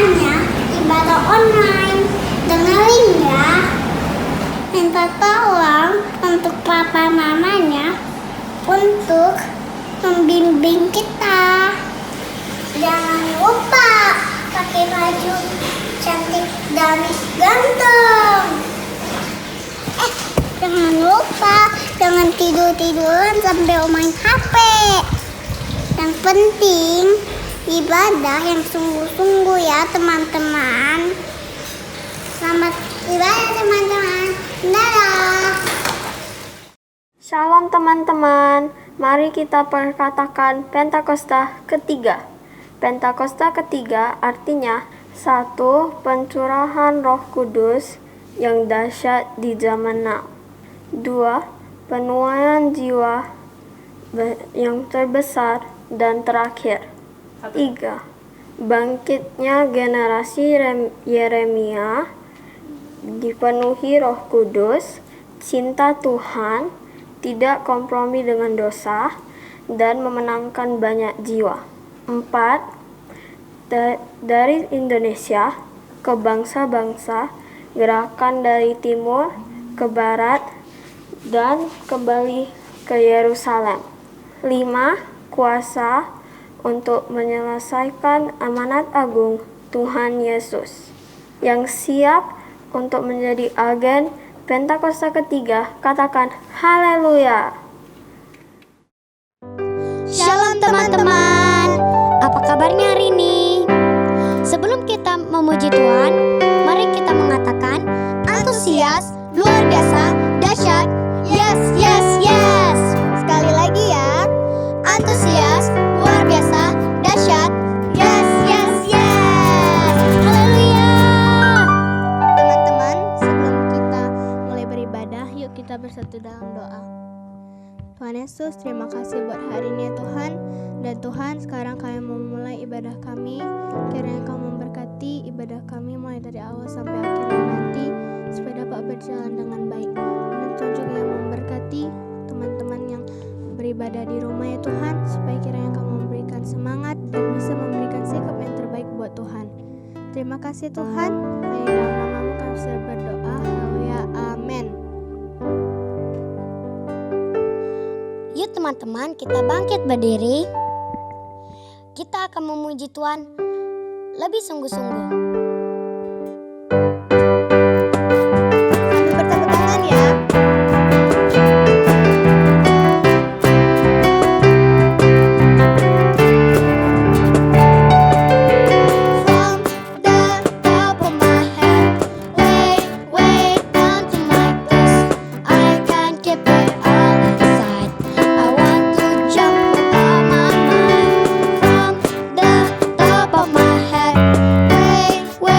caranya ibadah online. Dengerin ya. Minta tolong untuk papa mamanya untuk membimbing kita. Jangan lupa pakai baju cantik dan ganteng. Jangan lupa jangan tiduran sambil main HP. Yang penting ibadah yang sungguh-sungguh ya teman-teman. Selamat ibadah teman-teman. Dadah. Shalom teman-teman. Mari kita perkatakan Pentakosta ketiga. Pentakosta ketiga artinya 1. Pencurahan Roh Kudus yang dahsyat di zaman now. 2. Penuaian jiwa yang terbesar dan terakhir. 3. Bangkitnya generasi Yeremia dipenuhi Roh Kudus, cinta Tuhan, tidak kompromi dengan dosa, dan memenangkan banyak jiwa. 4. Dari Indonesia ke bangsa-bangsa, gerakan dari timur ke barat, dan kembali ke Yerusalem. 5. Kuasa untuk menyelesaikan amanat agung Tuhan Yesus yang siap untuk menjadi agen Pentakosta ketiga. Katakan haleluya. Shalom teman-teman, apa kabarnya hari ini? Sebelum kita memuji Tuhan, mari kita mengatakan antusias, luar biasa, dahsyat, yes, yes, yes. Sekali lagi ya, antusias, luar biasa, dahsyat, yes, yes, yes. Haleluya. Teman-teman, sebelum kita mulai beribadah, yuk kita bersatu dalam doa. Tuhan Yesus, terima kasih buat hari ini ya Tuhan. Dan Tuhan, sekarang kami memulai ibadah kami. Kiranya Kau memberkati ibadah kami mulai dari awal sampai akhirnya nanti, supaya dapat berjalan dengan baik. Dan Tuhan juga yang memberkati teman-teman yang beribadah di rumah ya Tuhan, supaya kiranya Kau memberikan semangat dan bisa memberikan sikap yang terbaik buat Tuhan. Terima kasih Tuhan. Hanya dalam nama-Mu kami sudah berdoa. Haleluya. Amin. Yuk teman-teman, kita bangkit berdiri. Kita akan memuji Tuhan lebih sungguh-sungguh. Sambil bertepuk tangan ya. From the top of my head, way down to my toes, I can't keep it all inside. I want to jump with all my mind. From the top of my head, way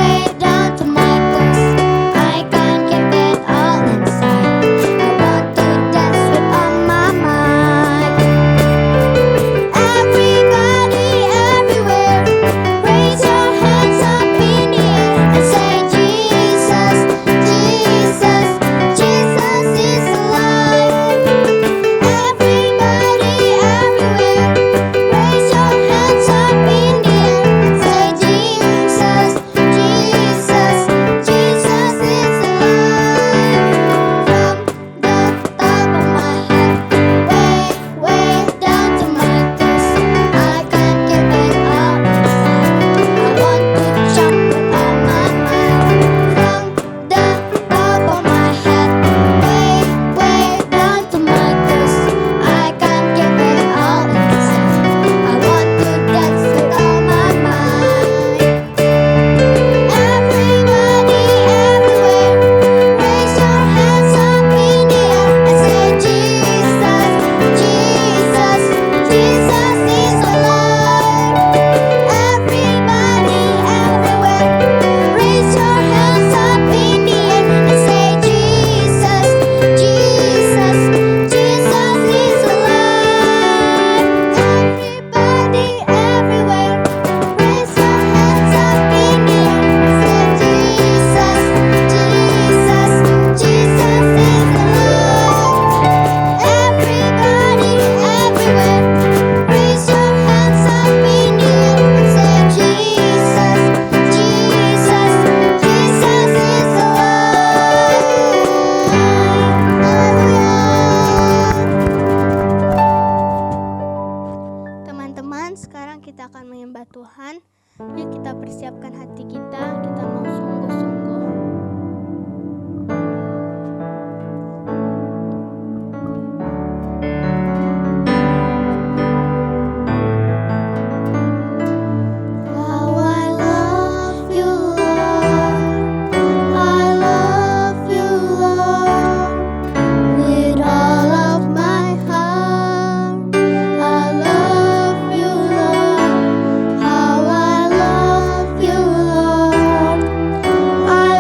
kita akan menyembah Tuhan. Yuk kita persiapkan hati kita mau sungguh-sungguh. How I love you, Lord. I love you, Lord. With all of my heart. I love you, Lord. How I love you, Lord. I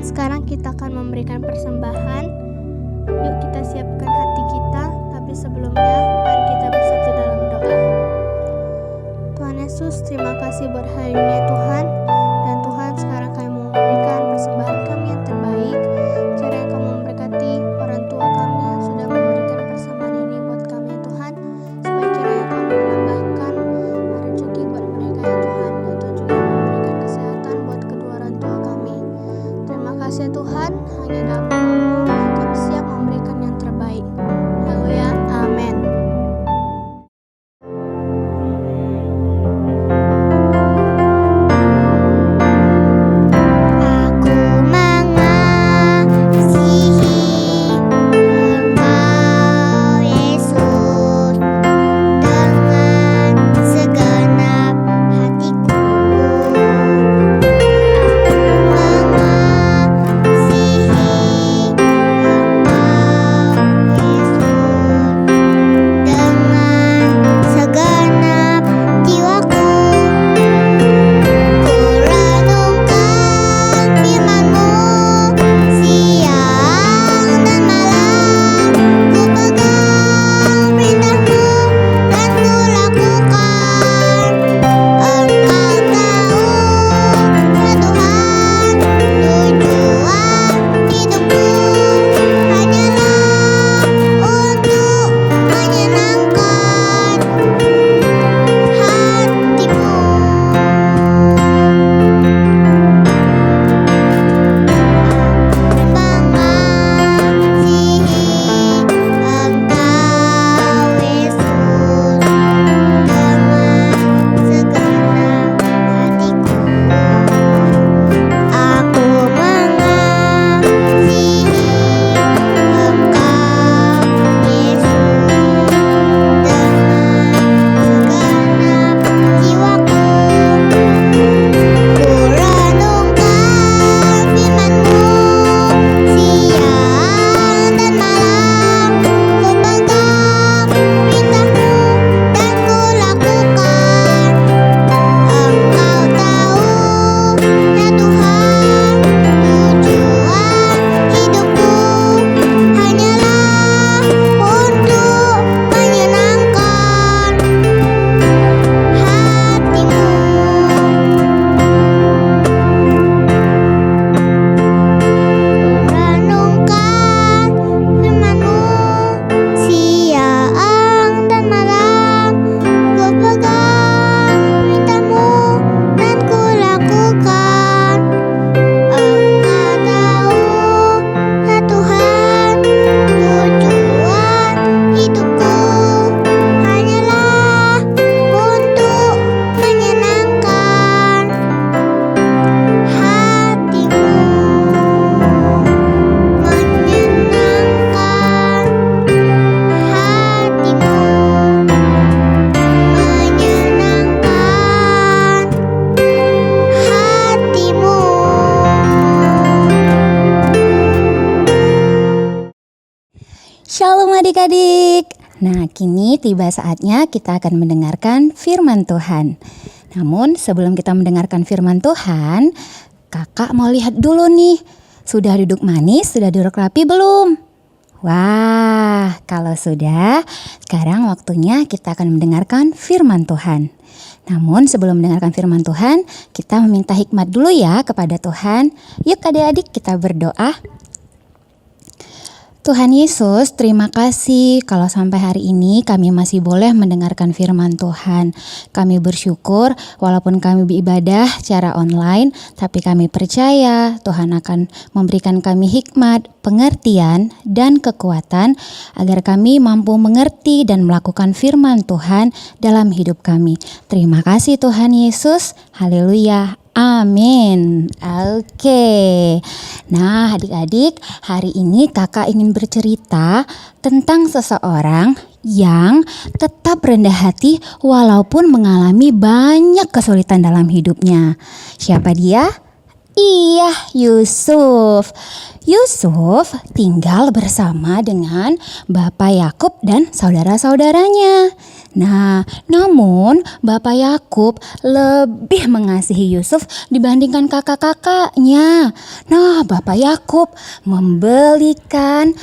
sekarang kita akan memberikan persembahan. Yuk kita siapkan hati kita, tapi sebelumnya mari kita bersatu dalam doa. Tuhan Yesus, terima kasih buat hari ini ya Tuhan. Dan Tuhan, sekarang kami mau memberikan persembahan kami yang terbaik. Cara yang kamu memberkati orang tua kami yang sudah memberikan persembahan ini buat kami ya Tuhan. Supaya kiranya kamu menambahkan rezeki buat mereka ya Tuhan. Dan Tuhan juga memberikan kesehatan buat kedua orang tua kami. Terima kasih ya Tuhan, hanya dalam nama-Mu kami siap memberikan yang terbaik. Haleluya, amin. Aku mengasihi Engkau Yesus dengan segenap hatiku. Mengasihi Engkau Yesus dengan segenap jiwaku. Ku renungkan firman-Mu siang dan malam. Ku pegang perintah-Mu dan ku lakukan. Engkau tahu ya Tuhan, tujuan hidupku hanyalah untuk menyenangkan hati-Mu. Mengasihi Engkau Yesus dengan segenap hatiku. Aku mengasihi Engkau Yesus dengan segenap jiwaku. Ku renungkan firman-Mu siang dan malam. Ku pegang perintah-Mu dan ku lakukan. Engkau tahu ya Tuhan, tujuan hidupku hanyalah untuk menyenangkan hati-Mu. Renungkan firman-Mu siang dan malam. Ku pegang perintah-Mu dan ku lakukan. Engkau tahu ya Tuhan, tujuan hidupku hanyalah untuk menyenangkan hati-Mu. Menyenangkan hati-Mu. Menyenangkan hati-Mu. Shalom adik-adik. Nah, kini tiba saatnya kita akan mendengarkan firman Tuhan. Namun sebelum kita mendengarkan firman Tuhan, kakak mau lihat dulu nih. Sudah duduk manis, sudah duduk rapi belum? Wah, kalau sudah, sekarang waktunya kita akan mendengarkan firman Tuhan. Namun sebelum mendengarkan firman Tuhan, kita meminta hikmat dulu ya kepada Tuhan. Yuk adik-adik kita berdoa. Tuhan Yesus, terima kasih kalau sampai hari ini kami masih boleh mendengarkan firman Tuhan. Kami bersyukur walaupun kami beribadah secara online, tapi kami percaya Tuhan akan memberikan kami hikmat, pengertian, dan kekuatan agar kami mampu mengerti dan melakukan firman Tuhan dalam hidup kami. Terima kasih Tuhan Yesus. Haleluya. Amin. Oke. Nah, adik-adik, hari ini kakak ingin bercerita tentang seseorang yang tetap rendah hati walaupun mengalami banyak kesulitan dalam hidupnya. Siapa dia? Iya, Yusuf. Yusuf tinggal bersama dengan Bapak Yakub dan saudara-saudaranya. Nah, namun Bapak Yakub lebih mengasihi Yusuf dibandingkan kakak-kakaknya. Nah, Bapak Yakub membuatkan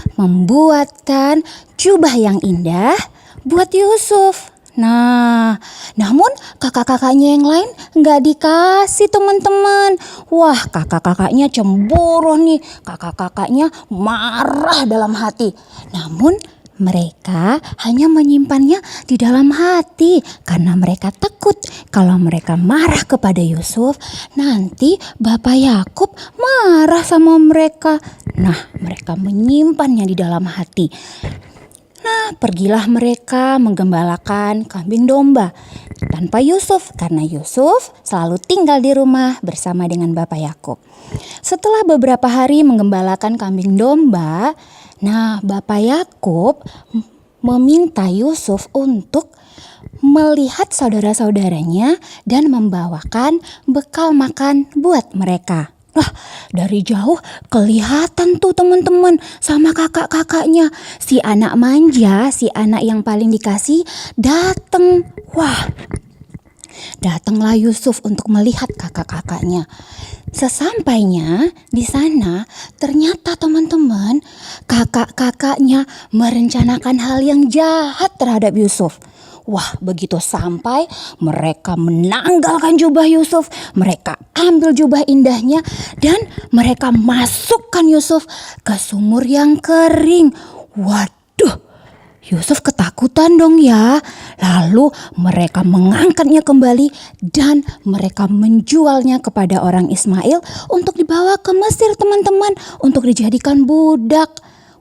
jubah yang indah buat Yusuf. Nah, namun kakak-kakaknya yang lain nggak dikasih teman-teman. Wah, kakak-kakaknya cemburu nih. Kakak-kakaknya marah dalam hati. Namun mereka hanya menyimpannya di dalam hati karena mereka takut kalau mereka marah kepada Yusuf, nanti Bapak Yakub marah sama mereka. Nah, mereka menyimpannya di dalam hati. Nah, pergilah mereka menggembalakan kambing domba tanpa Yusuf karena Yusuf selalu tinggal di rumah bersama dengan Bapak Yakub. Setelah beberapa hari menggembalakan kambing domba, nah Bapak Yakub meminta Yusuf untuk melihat saudara-saudaranya dan membawakan bekal makan buat mereka. Wah, dari jauh kelihatan tuh teman-teman sama kakak-kakaknya. Si anak manja, si anak yang paling dikasih datang. Wah, datanglah Yusuf untuk melihat kakak-kakaknya. Sesampainya di sana, ternyata teman-teman, kakak-kakaknya merencanakan hal yang jahat terhadap Yusuf. Wah, begitu sampai mereka menanggalkan jubah Yusuf, mereka ambil jubah indahnya dan mereka masukkan Yusuf ke sumur yang kering. Waduh, Yusuf ketakutan dong ya. Lalu mereka mengangkatnya kembali dan mereka menjualnya kepada orang Ismail untuk dibawa ke Mesir teman-teman, untuk dijadikan budak.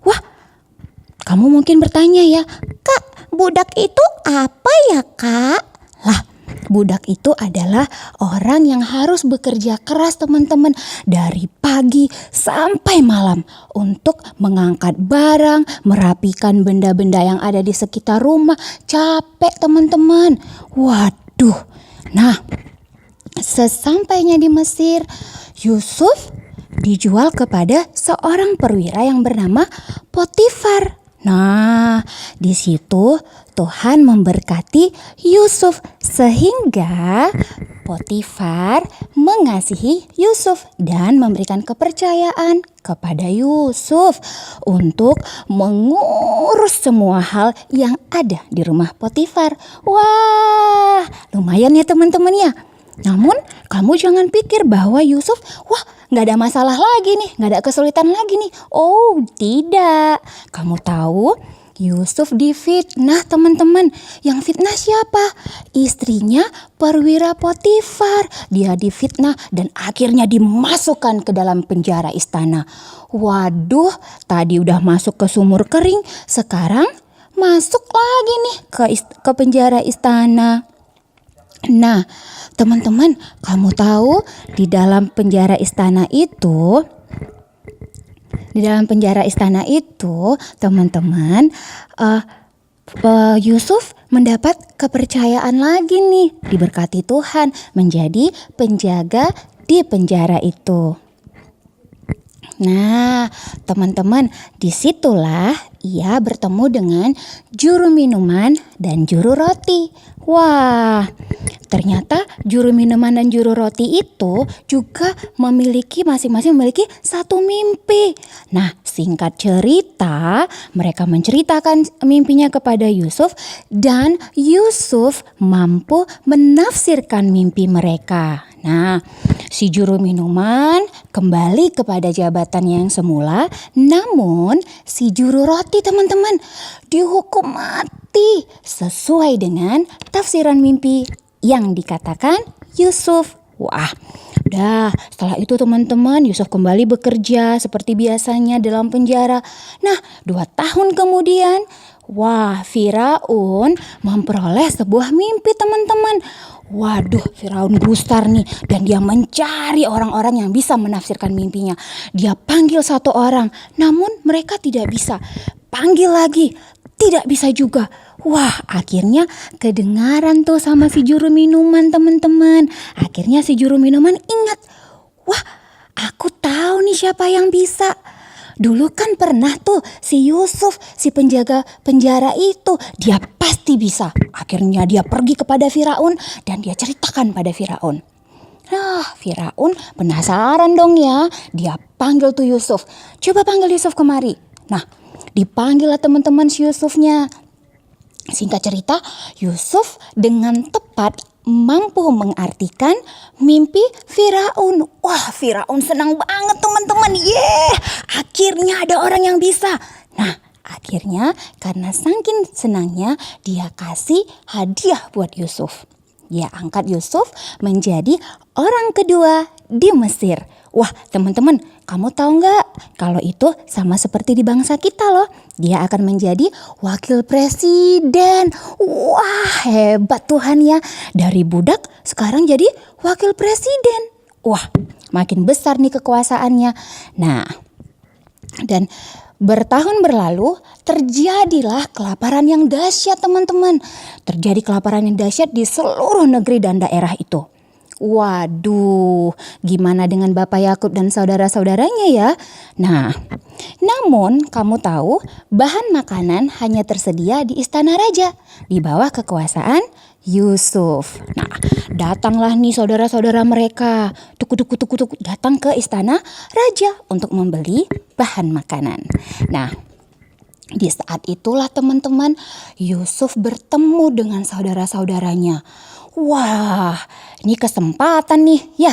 Wah, kamu mungkin bertanya ya, Kak, budak itu apa ya Kak? Lah, budak itu adalah orang yang harus bekerja keras teman-teman dari pagi sampai malam untuk mengangkat barang, merapikan benda-benda yang ada di sekitar rumah. Capek teman-teman. Waduh. Nah, sesampainya di Mesir, Yusuf dijual kepada seorang perwira yang bernama Potifar. Nah, di situ Tuhan memberkati Yusuf sehingga Potifar mengasihi Yusuf dan memberikan kepercayaan kepada Yusuf untuk mengurus semua hal yang ada di rumah Potifar. Wah, lumayan ya teman-teman ya. Namun kamu jangan pikir bahwa Yusuf, wah gak ada masalah lagi nih, gak ada kesulitan lagi nih. Oh tidak, kamu tahu Yusuf difitnah teman-teman. Yang fitnah siapa? Istrinya perwira Potifar. Dia difitnah dan akhirnya dimasukkan ke dalam penjara istana. Waduh, tadi udah masuk ke sumur kering, sekarang masuk lagi nih ke penjara istana. Nah, teman-teman, kamu tahu di dalam penjara istana itu, teman-teman, Yusuf mendapat kepercayaan lagi nih, diberkati Tuhan menjadi penjaga di penjara itu. Nah, teman-teman, disitulah ia bertemu dengan juru minuman dan juru roti. Wah, ternyata juru minuman dan juru roti itu juga masing-masing memiliki satu mimpi. Nah, singkat cerita, mereka menceritakan mimpinya kepada Yusuf dan Yusuf mampu menafsirkan mimpi mereka. Nah, si juru minuman kembali kepada jabatannya yang semula, namun si juru roti teman-teman dihukum mati sesuai dengan tafsiran mimpi yang dikatakan Yusuf. Wah, setelah itu teman-teman Yusuf kembali bekerja seperti biasanya dalam penjara. Nah, 2 tahun kemudian, wah, Firaun memperoleh sebuah mimpi teman-teman. Waduh, Firaun gusar nih dan dia mencari orang-orang yang bisa menafsirkan mimpinya. Dia panggil satu orang, namun mereka tidak bisa. Panggil lagi, tidak bisa juga. Wah, akhirnya kedengaran tuh sama si juru minuman teman-teman. Akhirnya si juru minuman ingat, wah, aku tahu nih siapa yang bisa. dulu kan pernah tuh si Yusuf, si penjaga penjara itu, dia pasti bisa. Akhirnya dia pergi kepada Firaun dan dia ceritakan pada Firaun. Nah, Firaun penasaran dong ya. Dia panggil tuh Yusuf. Coba panggil Yusuf kemari. Nah, dipanggil lah teman-teman si Yusufnya. Singkat cerita, Yusuf dengan tepat mampu mengartikan mimpi Firaun. Wah, Firaun senang banget teman-teman. Akhirnya ada orang yang bisa. Nah, akhirnya karena saking senangnya dia kasih hadiah buat Yusuf. Dia angkat Yusuf menjadi orang kedua di Mesir. Wah, teman-teman, kamu tahu nggak? Kalau itu sama seperti di bangsa kita loh. Dia akan menjadi wakil presiden. Wah, hebat Tuhan ya. Dari budak sekarang jadi wakil presiden. Wah, makin besar nih kekuasaannya. Nah, dan bertahun berlalu terjadilah kelaparan yang dahsyat teman-teman. Terjadi kelaparan yang dahsyat di seluruh negeri dan daerah itu. Waduh, gimana dengan Bapak Yakub dan saudara-saudaranya ya? Nah, namun kamu tahu bahan makanan hanya tersedia di istana raja di bawah kekuasaan Yusuf. Nah, datanglah nih saudara-saudara mereka, tuku datang ke istana raja untuk membeli bahan makanan. Nah, di saat itulah teman-teman Yusuf bertemu dengan saudara-saudaranya. Wah, ini kesempatan nih ya.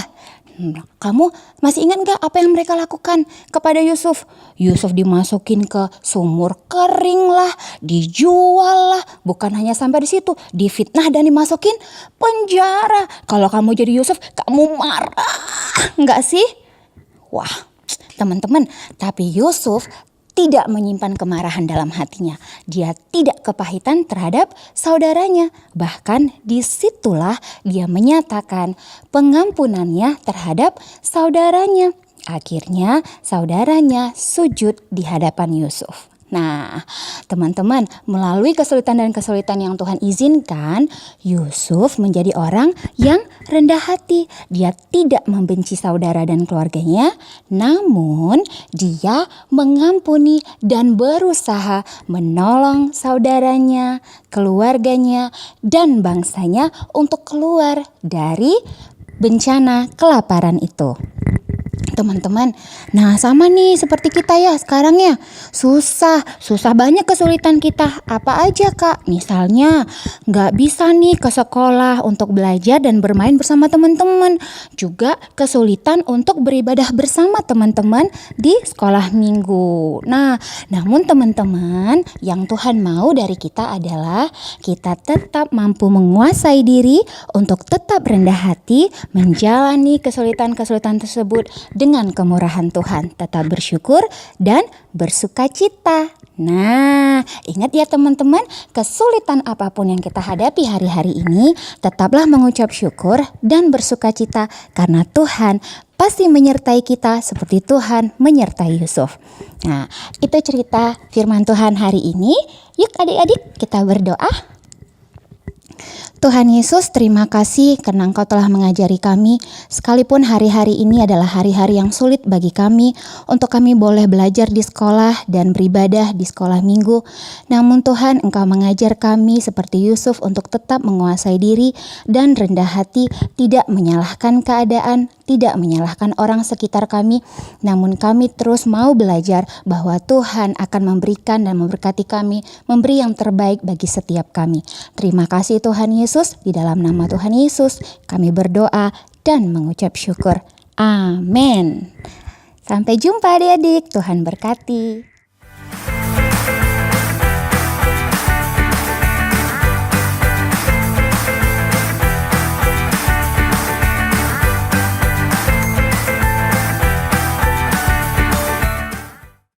Kamu masih ingat gak apa yang mereka lakukan kepada Yusuf? Yusuf dimasukin ke sumur kering lah, dijual lah. Bukan hanya sampai di situ, difitnah dan dimasukin penjara. Kalau kamu jadi Yusuf, kamu marah gak sih? Wah, teman-teman, tapi Yusuf tidak menyimpan kemarahan dalam hatinya. Dia tidak kepahitan terhadap saudaranya. Bahkan disitulah dia menyatakan pengampunannya terhadap saudaranya. Akhirnya saudaranya sujud di hadapan Yusuf. Nah, teman-teman, melalui kesulitan dan kesulitan yang Tuhan izinkan, Yusuf menjadi orang yang rendah hati. Dia tidak membenci saudara dan keluarganya, namun dia mengampuni dan berusaha menolong saudaranya, keluarganya, dan bangsanya untuk keluar dari bencana kelaparan itu. Teman-teman, nah sama nih seperti kita ya sekarang ya. Susah banyak kesulitan kita. Apa aja kak? Misalnya gak bisa nih ke sekolah untuk belajar dan bermain bersama teman-teman. Juga kesulitan untuk beribadah bersama teman-teman di sekolah minggu. Nah, namun teman-teman, yang Tuhan mau dari kita adalah kita tetap mampu menguasai diri untuk tetap rendah hati menjalani kesulitan-kesulitan tersebut dengan kemurahan Tuhan, tetap bersyukur dan bersukacita. Nah, ingat ya teman-teman, kesulitan apapun yang kita hadapi hari-hari ini, tetaplah mengucap syukur dan bersukacita karena Tuhan pasti menyertai kita seperti Tuhan menyertai Yusuf. Nah, itu cerita firman Tuhan hari ini. Yuk adik-adik kita berdoa. Tuhan Yesus, terima kasih karena Engkau telah mengajari kami, sekalipun hari-hari ini adalah hari-hari yang sulit bagi kami, untuk kami boleh belajar di sekolah dan beribadah di sekolah minggu. Namun Tuhan, Engkau mengajar kami seperti Yusuf untuk tetap menguasai diri dan rendah hati, tidak menyalahkan keadaan, tidak menyalahkan orang sekitar kami, namun kami terus mau belajar bahwa Tuhan akan memberikan dan memberkati kami, memberi yang terbaik bagi setiap kami. Terima kasih Tuhan Yesus, di dalam nama Tuhan Yesus kami berdoa dan mengucap syukur. Amin. Sampai jumpa adik-adik, Tuhan berkati.